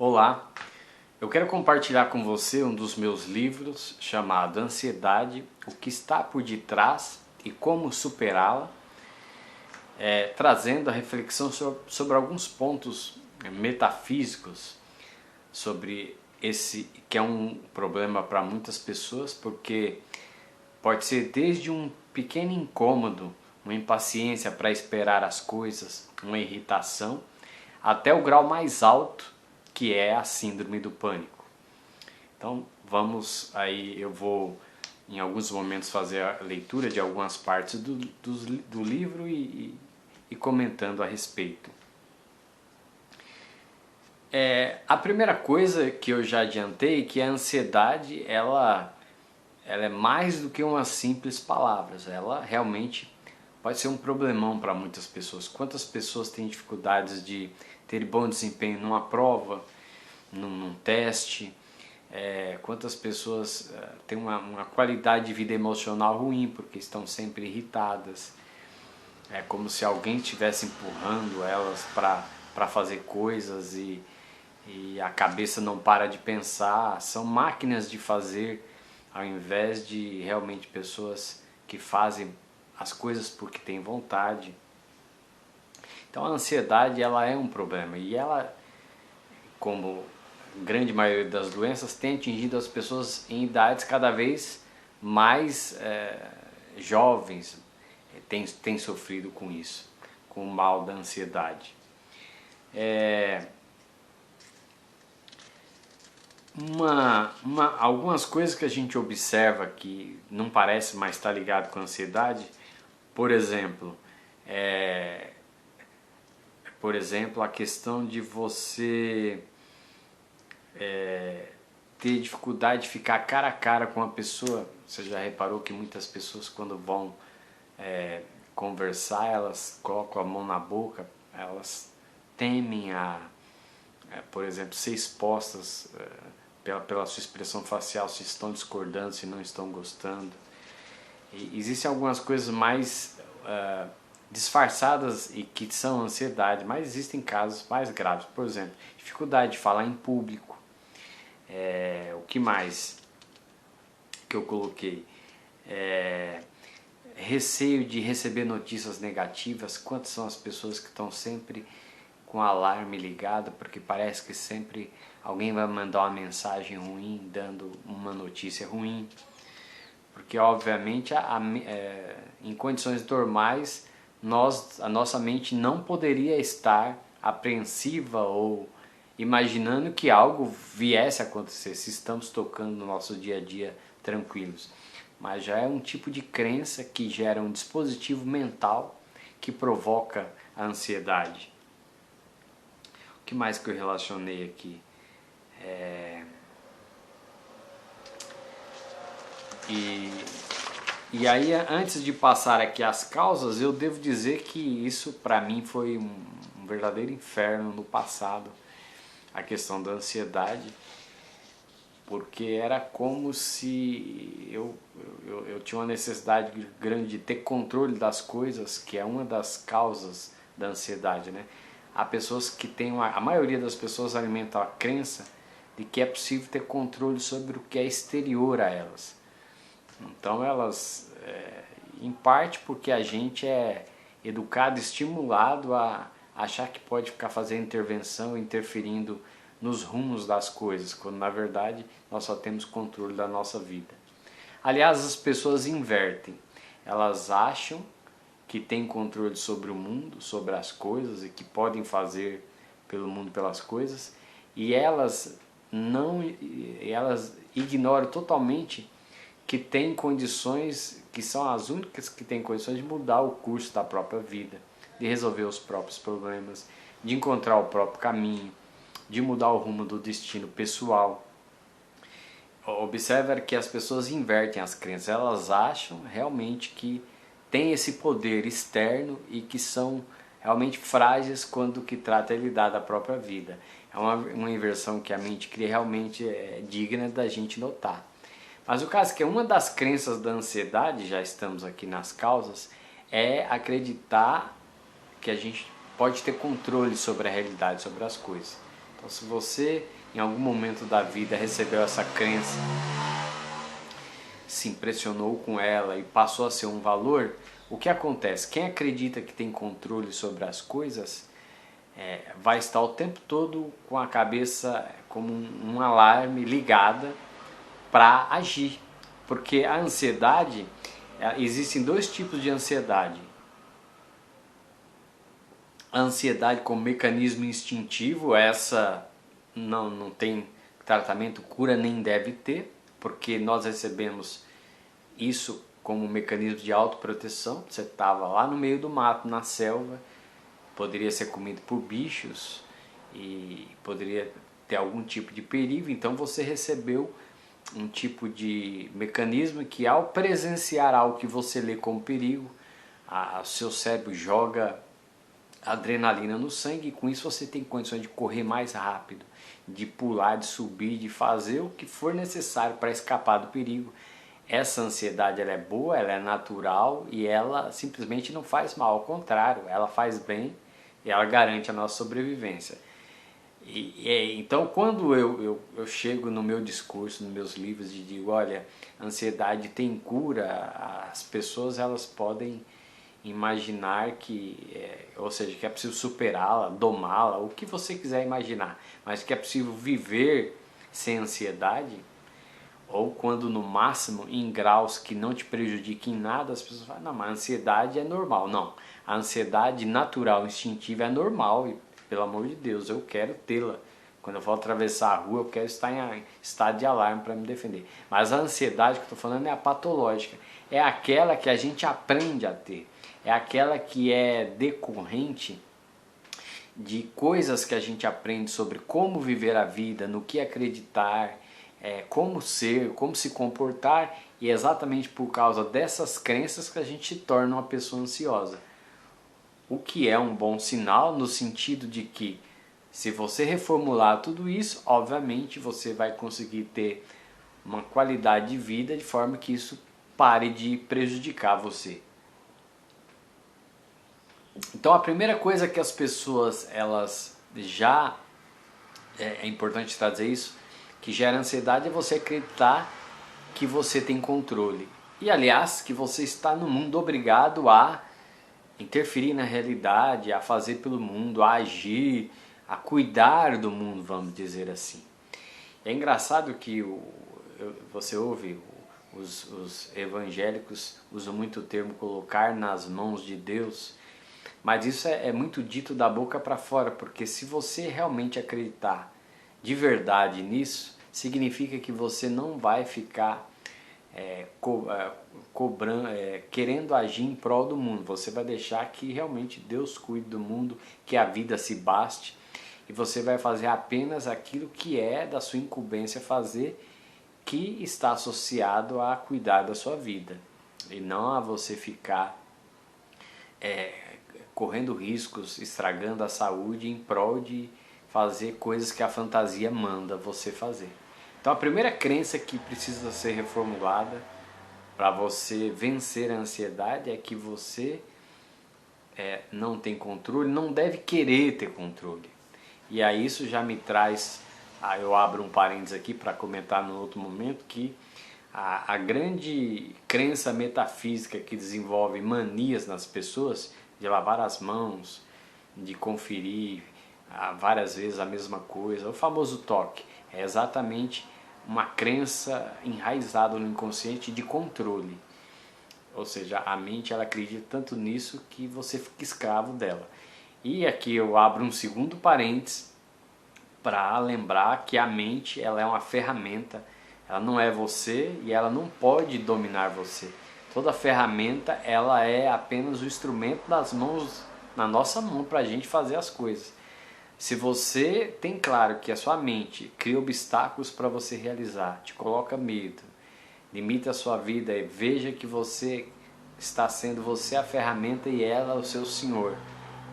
Olá, eu quero compartilhar com você um dos meus livros chamado Ansiedade, o que está por detrás e como superá-la, trazendo a reflexão sobre alguns pontos metafísicos sobre esse que é um problema para muitas pessoas, porque pode ser desde um pequeno incômodo, uma impaciência para esperar as coisas, uma irritação, até o grau mais alto, que é a síndrome do pânico. Então eu vou em alguns momentos fazer a leitura de algumas partes do livro e comentando a respeito. A primeira coisa que eu já adiantei, que a ansiedade ela é mais do que umas simples palavras, ela realmente pode ser um problemão para muitas pessoas. Quantas pessoas têm dificuldades de ter bom desempenho numa prova, num teste, quantas pessoas têm uma qualidade de vida emocional ruim porque estão sempre irritadas. É como se alguém estivesse empurrando elas para fazer coisas e a cabeça não para de pensar. São máquinas de fazer ao invés de realmente pessoas que fazem as coisas porque têm vontade. Então a ansiedade ela é um problema e ela, como grande maioria das doenças, tem atingido as pessoas em idades cada vez mais jovens, tem sofrido com isso, com o mal da ansiedade. Algumas coisas que a gente observa que não parece mais estar ligado com a ansiedade, por exemplo, a questão de você ter dificuldade de ficar cara a cara com a pessoa. Você já reparou que muitas pessoas, quando vão conversar, elas colocam a mão na boca, elas temem por exemplo, ser expostas pela sua expressão facial, se estão discordando, se não estão gostando. E existem algumas coisas mais disfarçadas e que são ansiedade, mas existem casos mais graves. Por exemplo, dificuldade de falar em público. O que mais que eu coloquei? Receio de receber notícias negativas. Quantas são as pessoas que estão sempre com o alarme ligado porque parece que sempre alguém vai mandar uma mensagem ruim, dando uma notícia ruim? Porque obviamente em condições normais a nossa mente não poderia estar apreensiva ou imaginando que algo viesse a acontecer se estamos tocando no nosso dia a dia tranquilos. Mas já é um tipo de crença que gera um dispositivo mental que provoca a ansiedade. O que mais que eu relacionei aqui? E aí, antes de passar aqui as causas, eu devo dizer que isso para mim foi um verdadeiro inferno no passado, a questão da ansiedade, porque era como se eu tinha uma necessidade grande de ter controle das coisas, que é uma das causas da ansiedade, né? Há pessoas que têm, a maioria das pessoas alimenta a crença de que é possível ter controle sobre o que é exterior a elas. Então elas, em parte porque a gente é educado, estimulado a achar que pode ficar fazendo intervenção, interferindo nos rumos das coisas, quando na verdade nós só temos controle da nossa vida. Aliás, as pessoas invertem, elas acham que têm controle sobre o mundo, sobre as coisas e que podem fazer pelo mundo, pelas coisas, e elas ignoram totalmente que têm condições, que são as únicas que têm condições de mudar o curso da própria vida, de resolver os próprios problemas, de encontrar o próprio caminho, de mudar o rumo do destino pessoal. Observe que as pessoas invertem as crenças, elas acham realmente que têm esse poder externo e que são realmente frágeis quando que trata de lidar da própria vida. É uma inversão que a mente cria, realmente é digna da gente notar. Mas o caso é que uma das crenças da ansiedade, já estamos aqui nas causas, é acreditar que a gente pode ter controle sobre a realidade, sobre as coisas. Então, se você em algum momento da vida recebeu essa crença, se impressionou com ela e passou a ser um valor, o que acontece? Quem acredita que tem controle sobre as coisas vai estar o tempo todo com a cabeça como um alarme ligada para agir. Porque a ansiedade, existem dois tipos de ansiedade. A ansiedade como mecanismo instintivo, essa não tem tratamento, cura, nem deve ter, porque nós recebemos isso como um mecanismo de autoproteção. Você estava lá no meio do mato, na selva, poderia ser comido por bichos e poderia ter algum tipo de perigo, então você recebeu um tipo de mecanismo que, ao presenciar algo que você lê como perigo, seu cérebro joga adrenalina no sangue, e com isso você tem condições de correr mais rápido, de pular, de subir, de fazer o que for necessário para escapar do perigo. Essa ansiedade, ela é boa, ela é natural e ela simplesmente não faz mal, ao contrário, ela faz bem e ela garante a nossa sobrevivência. Então, quando eu chego no meu discurso, nos meus livros, e digo, olha, a ansiedade tem cura, as pessoas elas podem imaginar ou seja, que é possível superá-la, domá-la, o que você quiser imaginar, mas que é possível viver sem ansiedade, ou quando no máximo em graus que não te prejudiquem em nada, as pessoas falam, não, mas a ansiedade é normal. Não, a ansiedade natural, instintiva é normal e, pelo amor de Deus, eu quero tê-la. Quando eu vou atravessar a rua, eu quero estar em estado de alarme para me defender. Mas a ansiedade que eu estou falando é a patológica, é aquela que a gente aprende a ter, é aquela que é decorrente de coisas que a gente aprende sobre como viver a vida, no que acreditar, como ser, como se comportar, e é exatamente por causa dessas crenças que a gente se torna uma pessoa ansiosa. O que é um bom sinal no sentido de que, se você reformular tudo isso, obviamente você vai conseguir ter uma qualidade de vida de forma que isso pare de prejudicar você. Então a primeira coisa que as pessoas, elas já, é importante trazer isso, que gera ansiedade, é você acreditar que você tem controle. E aliás, que você está no mundo obrigado a interferir na realidade, a fazer pelo mundo, a agir, a cuidar do mundo, vamos dizer assim. É engraçado que você ouve os evangélicos usam muito o termo colocar nas mãos de Deus, mas isso é muito dito da boca para fora, porque se você realmente acreditar de verdade nisso, significa que você não vai ficar querendo agir em prol do mundo. Você vai deixar que realmente Deus cuide do mundo, que a vida se baste, e você vai fazer apenas aquilo que é da sua incumbência fazer, que está associado a cuidar da sua vida, e não a você ficar correndo riscos, estragando a saúde em prol de fazer coisas que a fantasia manda você fazer. Então a primeira crença que precisa ser reformulada para você vencer a ansiedade é que você não tem controle, não deve querer ter controle. E aí isso já me traz, eu abro um parênteses aqui para comentar no outro momento, que a grande crença metafísica que desenvolve manias nas pessoas, de lavar as mãos, de conferir várias vezes a mesma coisa, o famoso toque, é exatamente uma crença enraizada no inconsciente de controle. Ou seja, a mente, ela acredita tanto nisso que você fica escravo dela. E aqui eu abro um segundo parênteses para lembrar que a mente, ela é uma ferramenta, ela não é você e ela não pode dominar você. Toda ferramenta, ela é apenas o instrumento na nossa mão para a gente fazer as coisas. Se você tem claro que a sua mente cria obstáculos para você realizar, te coloca medo, limita a sua vida e veja que você está sendo você a ferramenta e ela o seu senhor.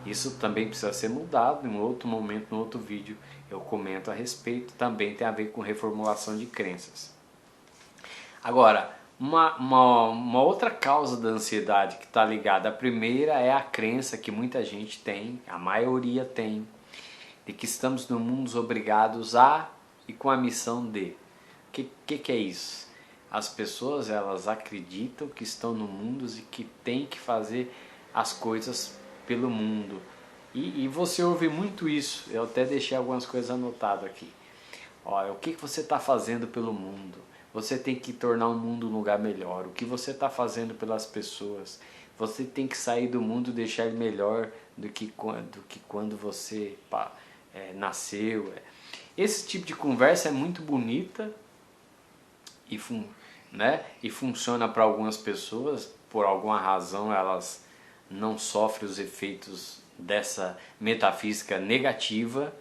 Isso também precisa ser mudado. Em outro momento, no outro vídeo, eu comento a respeito. Também tem a ver com reformulação de crenças. Agora, uma outra causa da ansiedade que está ligada à primeira é a crença que muita gente tem, a maioria tem, de que estamos no mundo obrigados a e com a missão de. O que é isso? As pessoas, elas acreditam que estão no mundo e que têm que fazer as coisas pelo mundo. E você ouve muito isso. Eu até deixei algumas coisas anotadas aqui. Olha, o que você está fazendo pelo mundo? Você tem que tornar o mundo um lugar melhor. O que você está fazendo pelas pessoas? Você tem que sair do mundo e deixar ele melhor do que quando você nasceu. Esse tipo de conversa é muito bonita e funciona para algumas pessoas. Por alguma razão elas não sofrem os efeitos dessa metafísica negativa,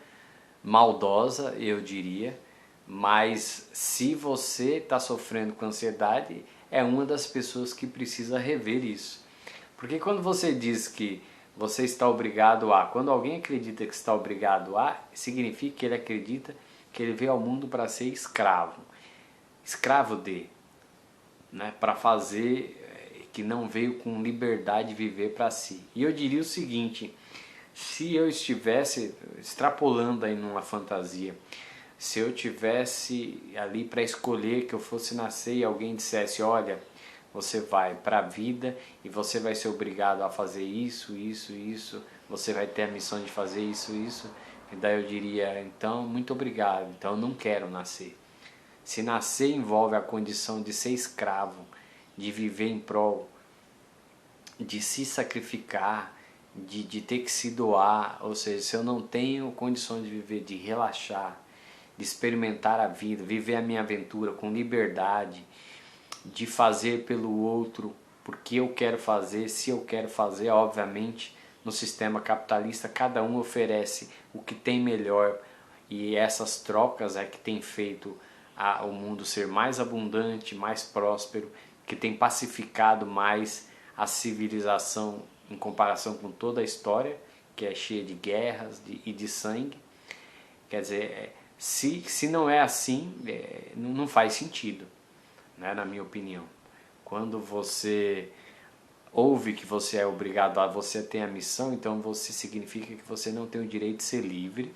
maldosa, eu diria. Mas se você está sofrendo com ansiedade, é uma das pessoas que precisa rever isso. Porque quando você diz que você está obrigado a, quando alguém acredita que está obrigado a, significa que ele acredita que ele veio ao mundo para ser escravo. Escravo de, né, para fazer, que não veio com liberdade de viver para si. E eu diria o seguinte, se eu estivesse extrapolando aí numa fantasia, se eu tivesse ali para escolher que eu fosse nascer e alguém dissesse, olha, você vai para a vida e você vai ser obrigado a fazer isso, isso, isso, você vai ter a missão de fazer isso, isso, e daí eu diria, então, muito obrigado, então eu não quero nascer. Se nascer envolve a condição de ser escravo, de viver em prol, de se sacrificar, de ter que se doar, ou seja, se eu não tenho condições de viver, de relaxar, de experimentar a vida, viver a minha aventura com liberdade, de fazer pelo outro porque eu quero fazer, se eu quero fazer, obviamente, no sistema capitalista cada um oferece o que tem melhor e essas trocas é que tem feito o mundo ser mais abundante, mais próspero, que tem pacificado mais a civilização em comparação com toda a história, que é cheia de guerras e de sangue. Quer dizer, se não é assim, não faz sentido, né, na minha opinião. Quando você ouve que você é obrigado a, você tem a missão, então você significa que você não tem o direito de ser livre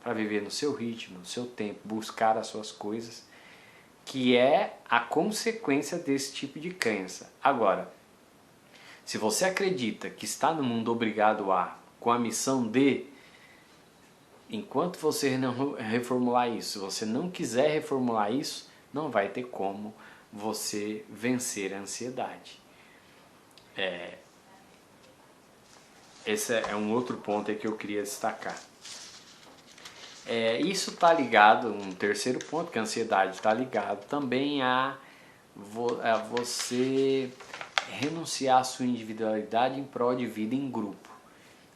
para viver no seu ritmo, no seu tempo, buscar as suas coisas, que é a consequência desse tipo de crença. Agora, se você acredita que está no mundo obrigado a, com a missão de, enquanto você não reformular isso, se você não quiser reformular isso, não vai ter como você vencer a ansiedade. Esse é um outro ponto aí que eu queria destacar. Isso está ligado, um terceiro ponto, que a ansiedade está ligado também a você renunciar à sua individualidade em prol de vida em grupo.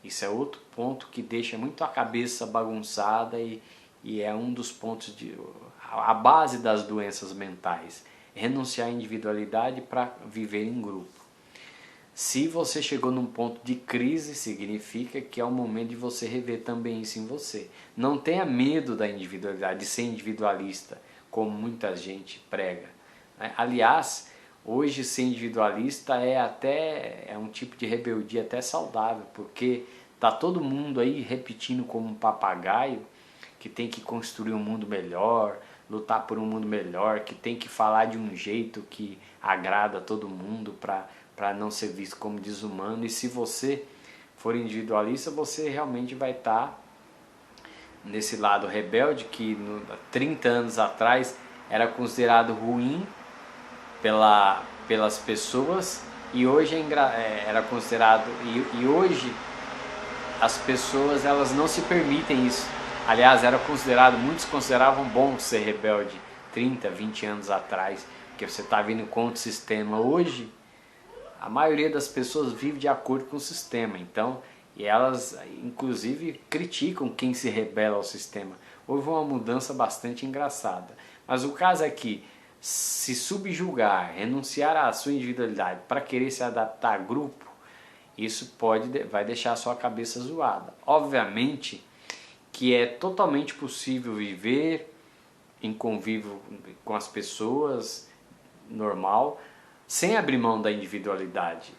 Isso é outro ponto que deixa muito a cabeça bagunçada e é um dos pontos, a base das doenças mentais. Renunciar à individualidade para viver em grupo. Se você chegou num ponto de crise, significa que é o momento de você rever também isso em você. Não tenha medo da individualidade, de ser individualista, como muita gente prega. Aliás, hoje ser individualista é um tipo de rebeldia até saudável, porque está todo mundo aí repetindo como um papagaio que tem que construir um mundo melhor, lutar por um mundo melhor, que tem que falar de um jeito que agrada a todo mundo para não ser visto como desumano. E se você for individualista, você realmente vai estar nesse lado rebelde que 30 anos atrás era considerado ruim pelas pessoas e hoje era considerado, e hoje as pessoas elas não se permitem isso. Aliás, muitos consideravam bom ser rebelde 30, 20 anos atrás, porque você está vindo contra o sistema. Hoje a maioria das pessoas vive de acordo com o sistema, então, e elas inclusive criticam quem se rebela ao sistema. Houve uma mudança bastante engraçada, mas o caso é que se subjugar, renunciar à sua individualidade para querer se adaptar a grupo, isso vai deixar a sua cabeça zoada. Obviamente que é totalmente possível viver em convívio com as pessoas normal, sem abrir mão da individualidade.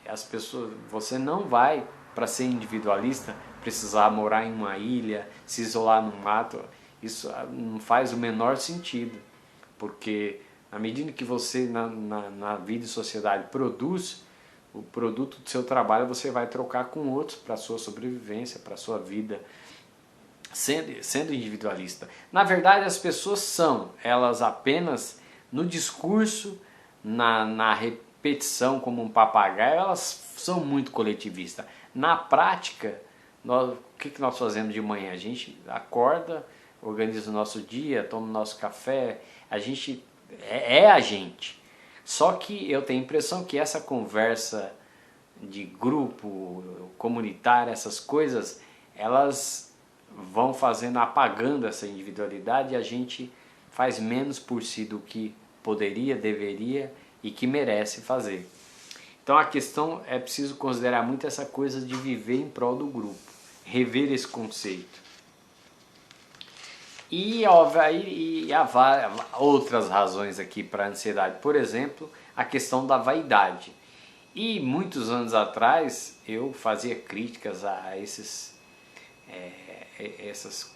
Você não vai, para ser individualista, precisar morar em uma ilha, se isolar no mato. Isso não faz o menor sentido, porque à medida que você na vida e sociedade produz, o produto do seu trabalho você vai trocar com outros para a sua sobrevivência, para a sua vida, sendo individualista. Na verdade, as pessoas elas apenas no discurso, na repetição como um papagaio, elas são muito coletivistas. Na prática, o que nós fazemos de manhã? A gente acorda, organiza o nosso dia, toma o nosso café, a gente é a gente. Só que eu tenho a impressão que essa conversa de grupo, comunitária, essas coisas, elas vão apagando essa individualidade, e a gente faz menos por si do que poderia, deveria e que merece fazer. Então a questão é preciso considerar muito essa coisa de viver em prol do grupo, rever esse conceito. E há outras razões aqui para a ansiedade, por exemplo, a questão da vaidade. E muitos anos atrás eu fazia críticas a esses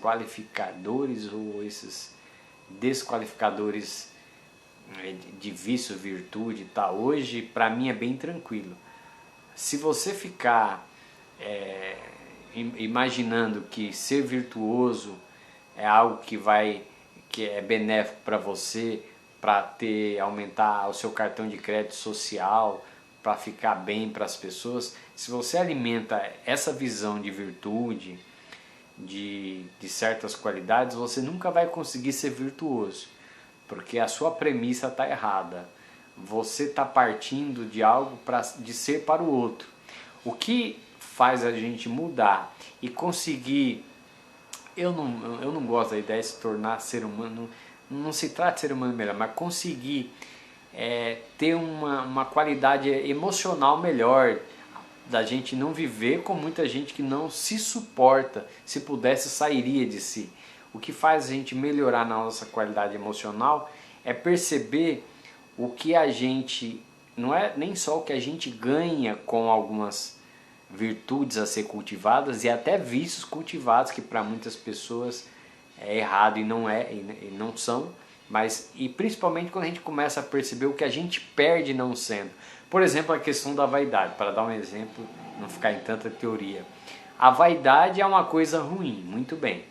qualificadores ou esses desqualificadores de vício, virtude e tal. Hoje, para mim, é bem tranquilo. Se você ficar imaginando que ser virtuoso é algo que é benéfico para você, para aumentar o seu cartão de crédito social, para ficar bem para as pessoas, se você alimenta essa visão de virtude, de certas qualidades, você nunca vai conseguir ser virtuoso, porque a sua premissa está errada. Você está partindo de algo de ser para o outro. O que faz a gente mudar e conseguir... Eu não gosto da ideia de se tornar ser humano, não se trata de ser humano melhor, mas conseguir ter uma qualidade emocional melhor, da gente não viver com muita gente que não se suporta, se pudesse sairia de si. O que faz a gente melhorar na nossa qualidade emocional é perceber o que a gente, não é nem só o que a gente ganha com algumas virtudes a ser cultivadas e até vícios cultivados, que para muitas pessoas é errado e não são, e principalmente quando a gente começa a perceber o que a gente perde não sendo. Por exemplo, a questão da vaidade, para dar um exemplo, não ficar em tanta teoria. A vaidade é uma coisa ruim, muito bem.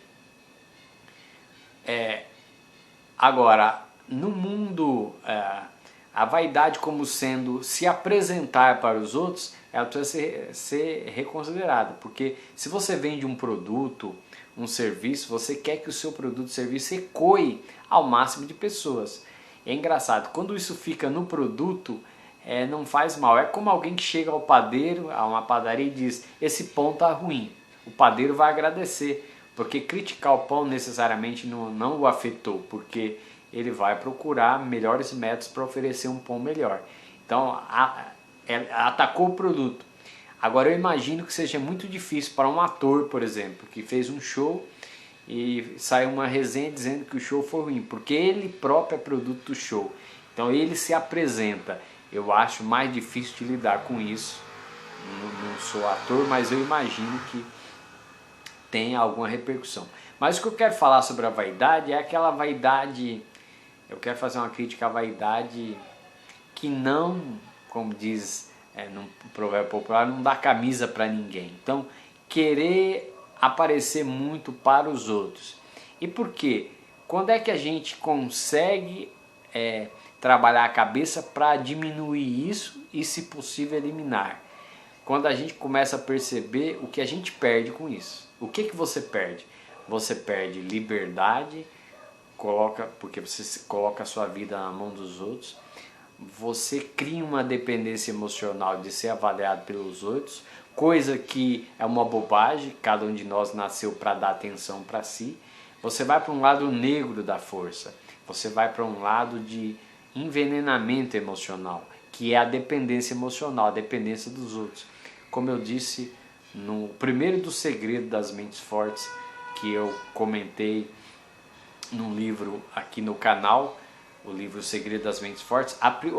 Agora, no mundo, a vaidade como sendo se apresentar para os outros, ela precisa ser reconsiderada, porque se você vende um produto, um serviço, você quer que o seu produto, serviço ecoe ao máximo de pessoas. E é engraçado, quando isso fica no produto, não faz mal. É como alguém que chega ao padeiro, a uma padaria e diz, esse pão está ruim. O padeiro vai agradecer, porque criticar o pão necessariamente não o afetou, porque ele vai procurar melhores métodos para oferecer um pão melhor. Então, atacou o produto. Agora eu imagino que seja muito difícil para um ator, por exemplo, que fez um show e saiu uma resenha dizendo que o show foi ruim, porque ele próprio é produto do show. Então ele se apresenta. Eu acho mais difícil de lidar com isso. Não sou ator, mas eu imagino que tem alguma repercussão. Mas o que eu quero falar sobre a vaidade é aquela vaidade... Eu quero fazer uma crítica à vaidade que não, como diz no provérbio popular, não dá camisa para ninguém. Então, querer aparecer muito para os outros. E por quê? Quando é que a gente consegue trabalhar a cabeça para diminuir isso e, se possível, eliminar? Quando a gente começa a perceber o que a gente perde com isso. O que você perde? Você perde liberdade, porque você coloca a sua vida na mão dos outros. Você cria uma dependência emocional de ser avaliado pelos outros, coisa que é uma bobagem, cada um de nós nasceu para dar atenção para si. Você vai para um lado negro da força, você vai para um lado de envenenamento emocional, que é a dependência emocional, a dependência dos outros. Como eu disse no primeiro do Segredo das Mentes Fortes, que eu comentei num livro aqui no canal, o livro O Segredo das Mentes Fortes.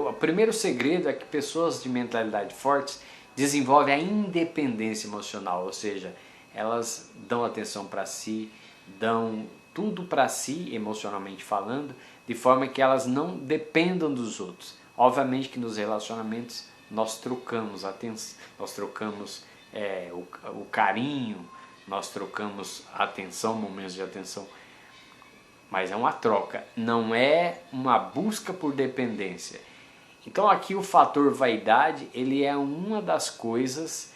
O primeiro segredo é que pessoas de mentalidade fortes desenvolvem a independência emocional, ou seja, elas dão atenção para si, dão tudo para si, emocionalmente falando, de forma que elas não dependam dos outros. Obviamente que nos relacionamentos nós trocamos atenção, nós trocamos o carinho, nós trocamos atenção, momentos de atenção, mas é uma troca, não é uma busca por dependência. Então aqui o fator vaidade, ele é uma das coisas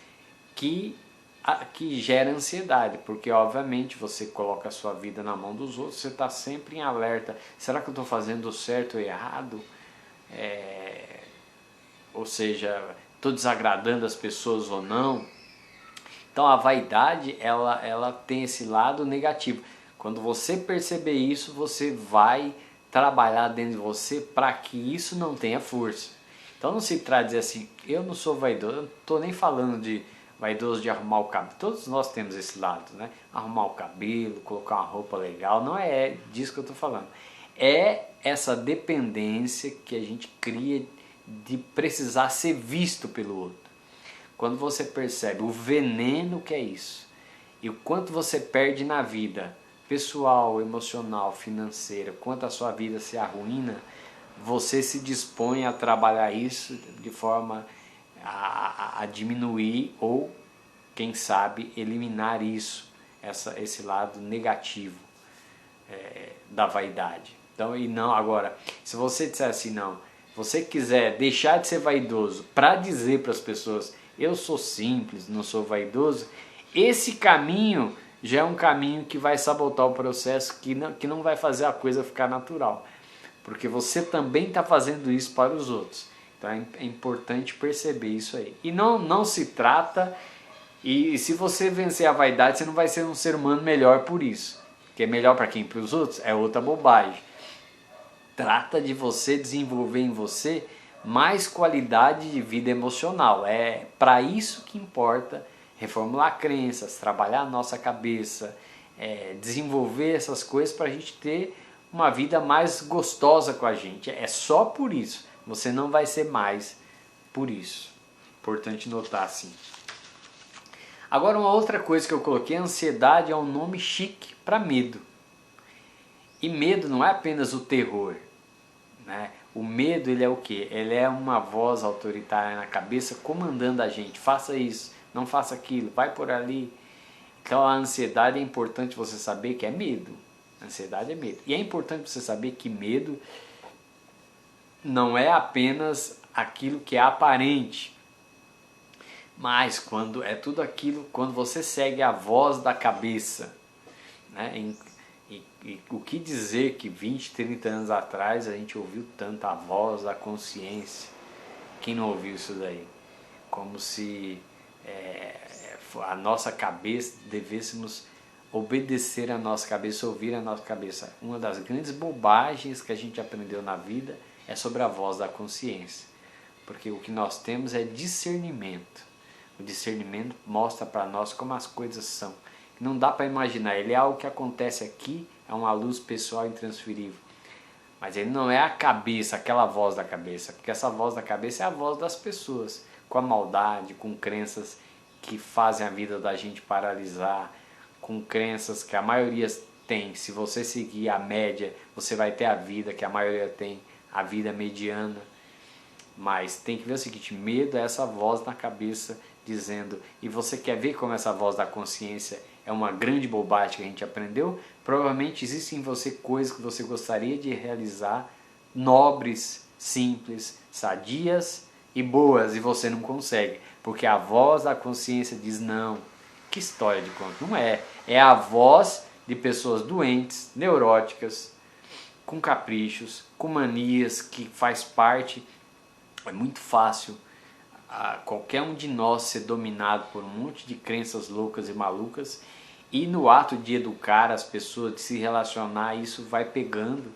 que gera ansiedade, porque obviamente você coloca a sua vida na mão dos outros, você está sempre em alerta, será que eu estou fazendo certo ou errado? Ou seja, estou desagradando as pessoas ou não? Então a vaidade, ela tem esse lado negativo. Quando você perceber isso, você vai trabalhar dentro de você para que isso não tenha força. Então não se trata de dizer assim, eu não sou vaidoso, eu não estou nem falando de vaidoso de arrumar o cabelo. Todos nós temos esse lado, né? Arrumar o cabelo, colocar uma roupa legal, não é disso que eu estou falando. É essa dependência que a gente cria de precisar ser visto pelo outro. Quando você percebe o veneno que é isso, e o quanto você perde na vida, pessoal, emocional, financeira, quanto a sua vida se arruína, você se dispõe a trabalhar isso de forma a diminuir ou, quem sabe, eliminar isso, esse lado negativo da vaidade. Então, e não agora, se você disser assim, não, você quiser deixar de ser vaidoso para dizer para as pessoas, eu sou simples, não sou vaidoso, esse caminho já é um caminho que vai sabotar o processo, que não vai fazer a coisa ficar natural. Porque você também está fazendo isso para os outros. Então é importante perceber isso aí. E não se trata, e se você vencer a vaidade, você não vai ser um ser humano melhor por isso. Que é melhor para quem? Para os outros? É outra bobagem. Trata de você desenvolver em você mais qualidade de vida emocional. É para isso que importa reformular crenças, trabalhar a nossa cabeça, desenvolver essas coisas para a gente ter uma vida mais gostosa com a gente. É só por isso. Você não vai ser mais por isso. Importante notar assim. Agora uma outra coisa que eu coloquei, ansiedade é um nome chique para medo. E medo não é apenas o terror, né? O medo, ele é o quê? Ele é uma voz autoritária na cabeça comandando a gente. Faça isso, não faça aquilo, vai por ali. Então a ansiedade é importante você saber que é medo. Ansiedade é medo. E é importante você saber que medo não é apenas aquilo que é aparente. Mas quando é tudo aquilo, quando você segue a voz da cabeça, né? E o que dizer que 20, 30 anos atrás a gente ouviu tanto a voz da consciência? Quem não ouviu isso daí? Como se a nossa cabeça, devêssemos obedecer a nossa cabeça, ouvir a nossa cabeça. Uma das grandes bobagens que a gente aprendeu na vida é sobre a voz da consciência. Porque o que nós temos é discernimento. O discernimento mostra para nós como as coisas são. Não dá para imaginar, ele é algo que acontece aqui, é uma luz pessoal intransferível. Mas ele não é a cabeça, aquela voz da cabeça, porque essa voz da cabeça é a voz das pessoas, com a maldade, com crenças que fazem a vida da gente paralisar, com crenças que a maioria tem. Se você seguir a média, você vai ter a vida que a maioria tem, a vida mediana. Mas tem que ver o seguinte, medo é essa voz na cabeça dizendo, e você quer ver como essa voz da consciência é uma grande bobagem que a gente aprendeu? Provavelmente existem em você coisas que você gostaria de realizar, nobres, simples, sadias e boas, e você não consegue, porque a voz da consciência diz não. Que história de conto? Não é. É a voz de pessoas doentes, neuróticas, com caprichos, com manias, que faz parte. É muito fácil qualquer um de nós ser dominado por um monte de crenças loucas e malucas, e no ato de educar as pessoas, de se relacionar, isso vai pegando,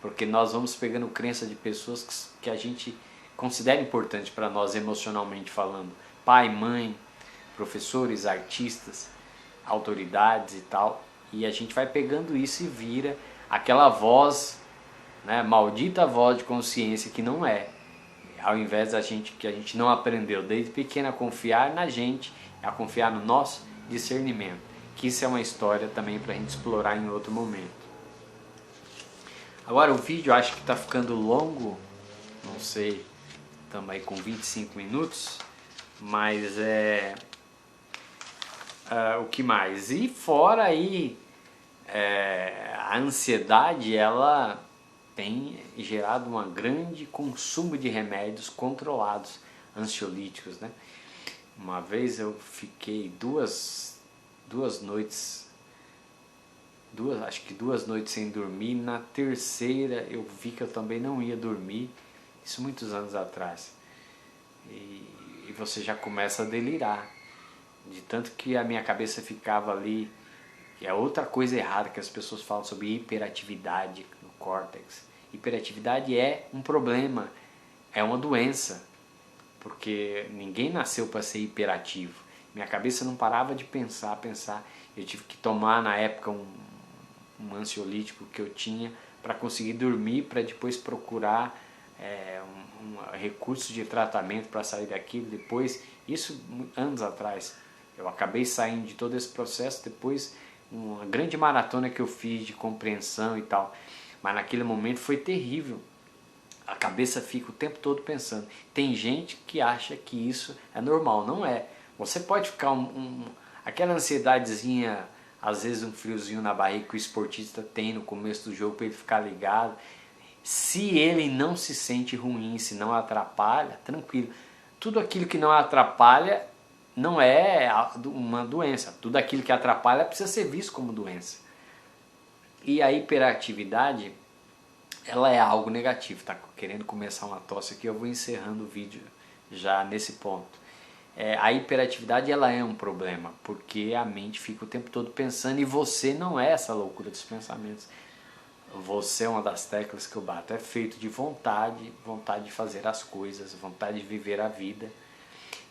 porque nós vamos pegando crenças de pessoas que a gente considera importante para nós emocionalmente falando. Pai, mãe, professores, artistas, autoridades e tal, e a gente vai pegando isso e vira aquela voz, né, maldita voz de consciência que não é. Ao invés que a gente não aprendeu desde pequeno a confiar na gente, a confiar no nosso discernimento. que isso é uma história também para a gente explorar em outro momento. Agora o vídeo acho que está ficando longo, não sei, estamos aí com 25 minutos, mas o que mais? E fora aí, a ansiedade, ela tem gerado um grande consumo de remédios controlados, ansiolíticos, né? Uma vez eu fiquei duas noites, acho que 2 noites sem dormir. Na terceira eu vi que eu também não ia dormir, isso muitos anos atrás. E você já começa a delirar, de tanto que a minha cabeça ficava ali. E é outra coisa errada que as pessoas falam sobre hiperatividade no córtex. Hiperatividade é um problema, é uma doença, porque ninguém nasceu para ser hiperativo. Minha cabeça não parava de pensar. Eu tive que tomar na época um ansiolítico que eu tinha para conseguir dormir, para depois procurar recursos de tratamento para sair daquilo. Depois, isso anos atrás, eu acabei saindo de todo esse processo depois uma grande maratona que eu fiz de compreensão e tal, mas naquele momento foi terrível. A cabeça fica o tempo todo pensando. Tem gente que acha que isso é normal, não é. Você pode ficar aquela ansiedadezinha, às vezes um friozinho na barriga que o esportista tem no começo do jogo para ele ficar ligado. Se ele não se sente ruim, se não atrapalha, tranquilo. Tudo aquilo que não atrapalha não é uma doença. Tudo aquilo que atrapalha precisa ser visto como doença. E a hiperatividade, ela é algo negativo. Tá querendo começar uma tosse aqui, eu vou encerrando o vídeo já nesse ponto. A hiperatividade, ela é um problema, porque a mente fica o tempo todo pensando, e você não é essa loucura dos pensamentos. Você é uma das teclas que eu bato, é feito de vontade de fazer as coisas, vontade de viver a vida.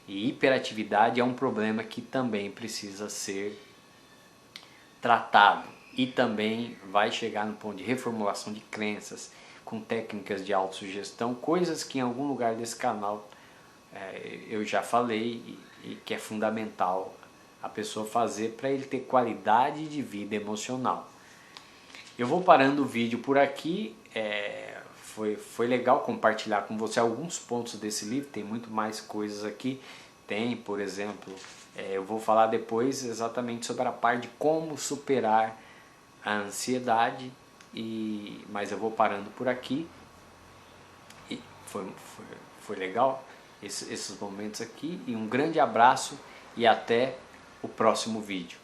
E hiperatividade é um problema que também precisa ser tratado, e também vai chegar no ponto de reformulação de crenças, com técnicas de autossugestão, coisas que em algum lugar desse canal eu já falei e que é fundamental a pessoa fazer para ele ter qualidade de vida emocional. Eu vou parando o vídeo por aqui. Foi legal compartilhar com você alguns pontos desse livro, tem muito mais coisas aqui. Tem, por exemplo, eu vou falar depois exatamente sobre a parte de como superar a ansiedade, mas eu vou parando por aqui. E foi legal esses momentos aqui, e um grande abraço e até o próximo vídeo.